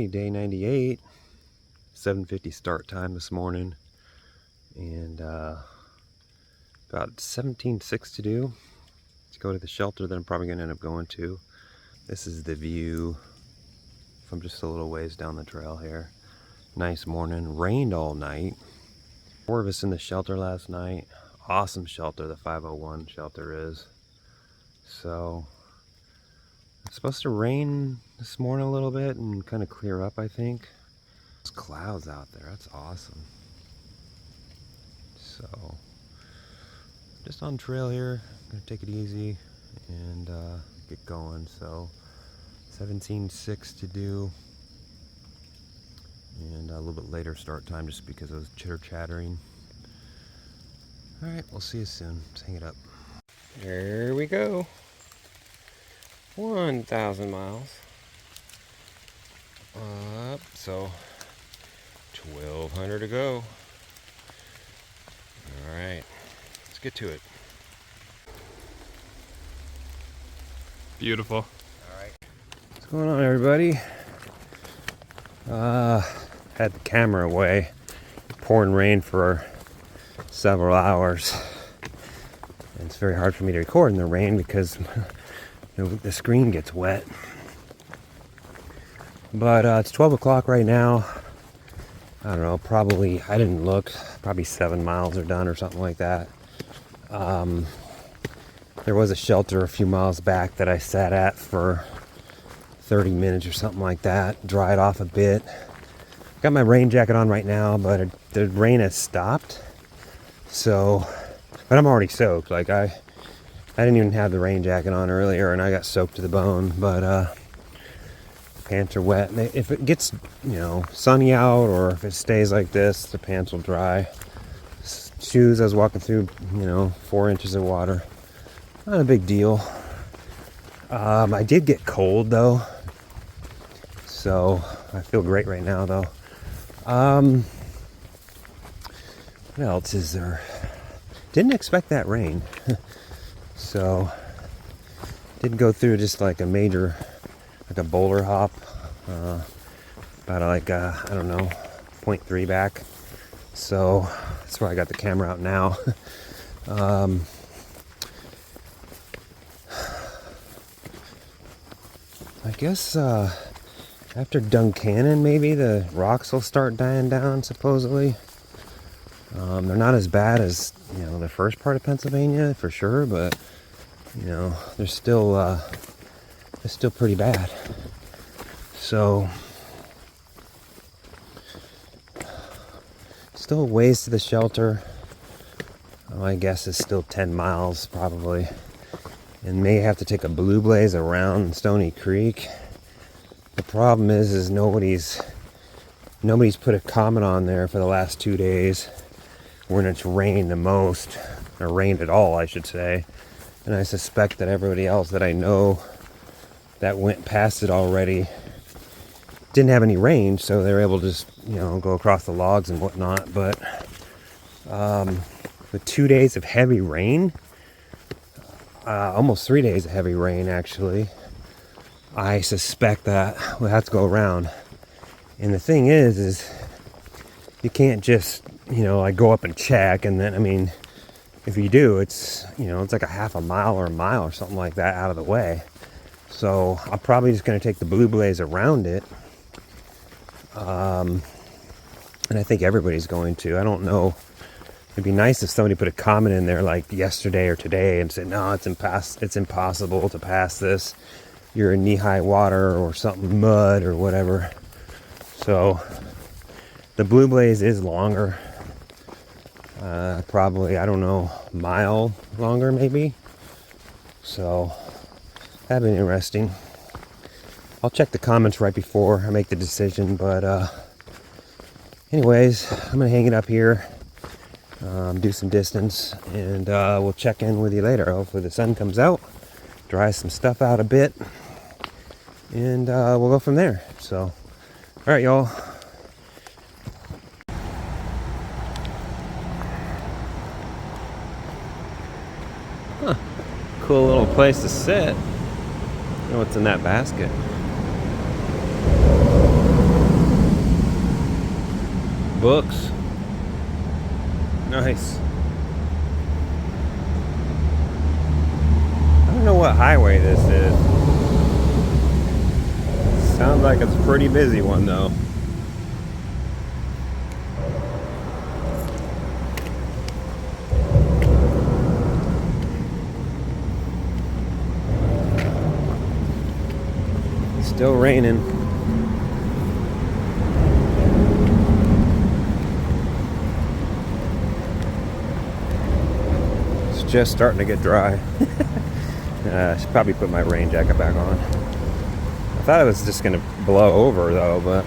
everybody, day 98, 7:50 start time this morning, and about 17.6 to do to go to the shelter that I'm probably going to end up going to. This is the view from just a little ways down the trail here. Nice morning, rained all night. 4 of us in the shelter last night. Awesome shelter, the 501 shelter is. So it's supposed to rain this morning a little bit and kind of clear up, I think. There's clouds out there, that's awesome. So just on trail here, gonna take it easy and get going. So 17.6 to do, and a little bit later start time just because of chitter chattering. All right, we'll see you soon. Let's hang it up. There we go. 1,000 miles up, so 1,200 to go. All right, let's get to it. Beautiful. All right. What's going on, everybody? Had the camera away. Pouring rain for several hours. And it's very hard for me to record in the rain because the screen gets wet. But it's 12 o'clock right now. I don't know, probably, I didn't look, probably 7 miles are done or something like that. There was a shelter a few miles back that I sat at for 30 minutes or something like that. Dried off a bit. Got my rain jacket on right now, but the rain has stopped. So, but I'm already soaked. Like I didn't even have the rain jacket on earlier and I got soaked to the bone, but pants are wet. If it gets, sunny out or if it stays like this, the pants will dry. Shoes, I was walking through, 4 inches of water. Not a big deal. I did get cold though, so I feel great right now though. What else is there? Didn't expect that rain. So did go through just like a major, like a boulder hop, about like I don't know, 0.3 back. So that's why I got the camera out now. I guess after Duncannon, maybe the rocks will start dying down, supposedly. They're not as bad as, the first part of Pennsylvania, for sure, but, they're still pretty bad. So, still a ways to the shelter. I guess it's still 10 miles, probably. And may have to take a blue blaze around Stony Creek. The problem is nobody's put a comment on there for the last 2 days when it's rained the most, or rained at all, I should say. And I suspect that everybody else that I know that went past it already didn't have any rain, so they were able to just, go across the logs and whatnot. But with 2 days of heavy rain, almost 3 days of heavy rain actually, I suspect that we'll have to go around. And the thing is you can't just, like go up and check, and then, if you do, it's, it's like a half a mile or a mile or something like that out of the way. So I'm probably just going to take the blue blaze around it. And I think everybody's going to. I don't know. It'd be nice if somebody put a comment in there like yesterday or today and said, no, it's impossible to pass this. You're in knee-high water or something, mud or whatever. So the blue blaze is longer. Probably, I don't know, mile longer maybe. So that'd be interesting. I'll check the comments right before I make the decision. But anyways, I'm going to hang it up here. Do some distance, and we'll check in with you later. Hopefully the sun comes out, dries some stuff out a bit, and we'll go from there. So, all right, y'all. Huh. Cool little place to sit. I don't know what's in that basket. books. Nice. I don't know what highway this is. Sounds like it's a pretty busy one though. Still raining. It's just starting to get dry. I should probably put my rain jacket back on. I thought it was just gonna blow over though, but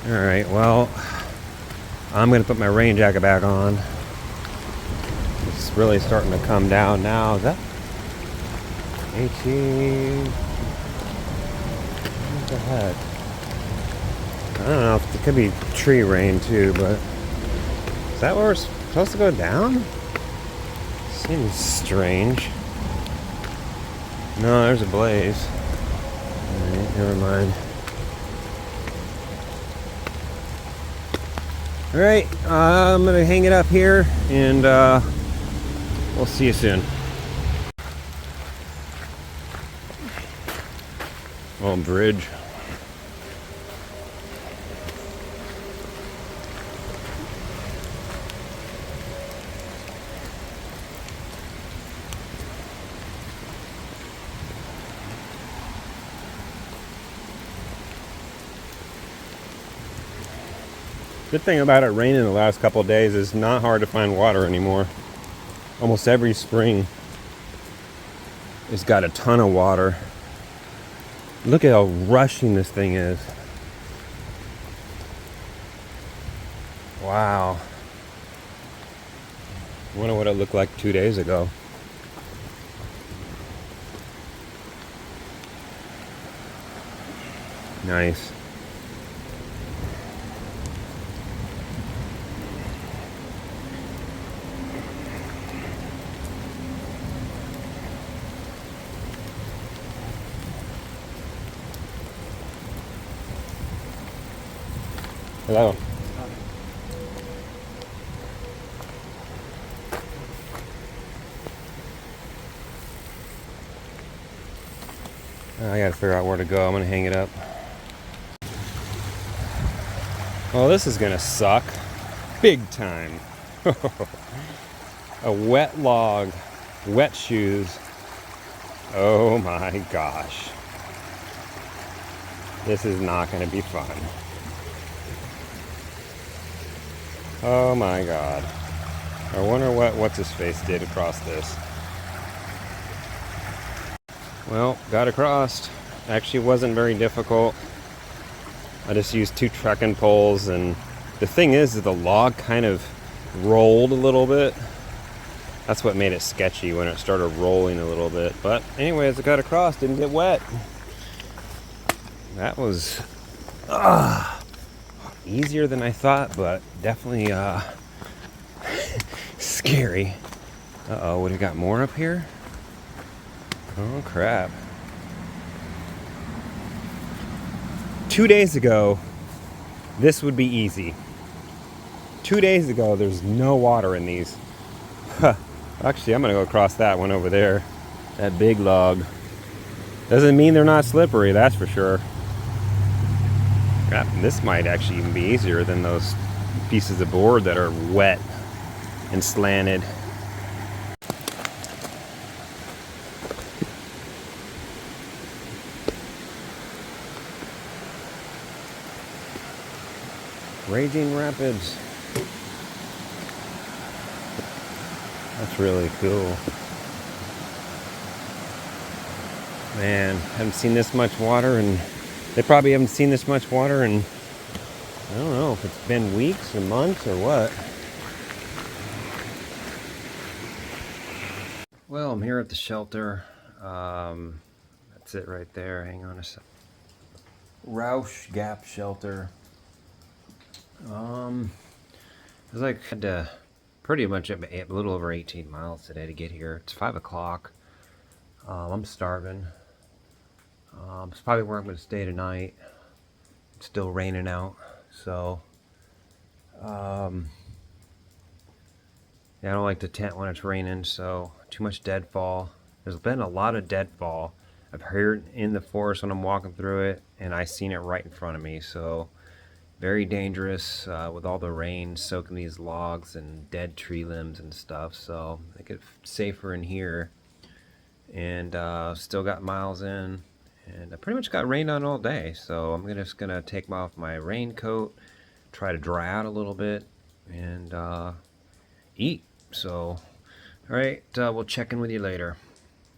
alright, well, I'm going to put my rain jacket back on. It's really starting to come down now. Is that 18? What the heck? I don't know. It could be tree rain too, but is that where we're supposed to go down? Seems strange. No, there's a blaze. Alright, never mind. Alright, I'm going to hang it up here, and we'll see you soon. Oh, bridge. Good thing about it raining the last couple of days is not hard to find water anymore. Almost every spring has got a ton of water. Look at how rushing this thing is. Wow. I wonder what it looked like 2 days ago. Nice. Hello. I gotta figure out where to go. I'm gonna hang it up. Well, this is gonna suck. Big time. A wet log, wet shoes. Oh my gosh. This is not gonna be fun. Oh my god. I wonder what what's-his-face did across this. Well, got across. Actually wasn't very difficult. I just used 2 trekking poles, and the thing is that the log kind of rolled a little bit. That's what made it sketchy when it started rolling a little bit. But anyways, I got across, didn't get wet. That was easier than I thought, but definitely scary. Uh-oh, would have got more up here? Oh crap. 2 days ago, this would be easy. 2 days ago, there's no water in these. Actually, I'm gonna go across that one over there. That big log. Doesn't mean they're not slippery, that's for sure. God, this might actually even be easier than those pieces of board that are wet and slanted. Raging Rapids. That's really cool. Man, haven't seen this much water, and they probably haven't seen this much water in, I don't know if it's been weeks or months or what. Well, I'm here at the shelter. That's it right there. Hang on a sec. Roush Gap Shelter. It was like had to pretty much a little over 18 miles today to get here. It's 5 o'clock. I'm starving. It's probably where I'm going to stay tonight. It's still raining out, so yeah, I don't like to tent when it's raining. So too much deadfall. There's been a lot of deadfall. I've heard in the forest when I'm walking through it, and I seen it right in front of me. So very dangerous with all the rain soaking these logs and dead tree limbs and stuff. So I think it's safer in here. And still got miles in, and I pretty much got rained on all day. So I'm just gonna take off my raincoat, try to dry out a little bit, and eat. So, all right, we'll check in with you later.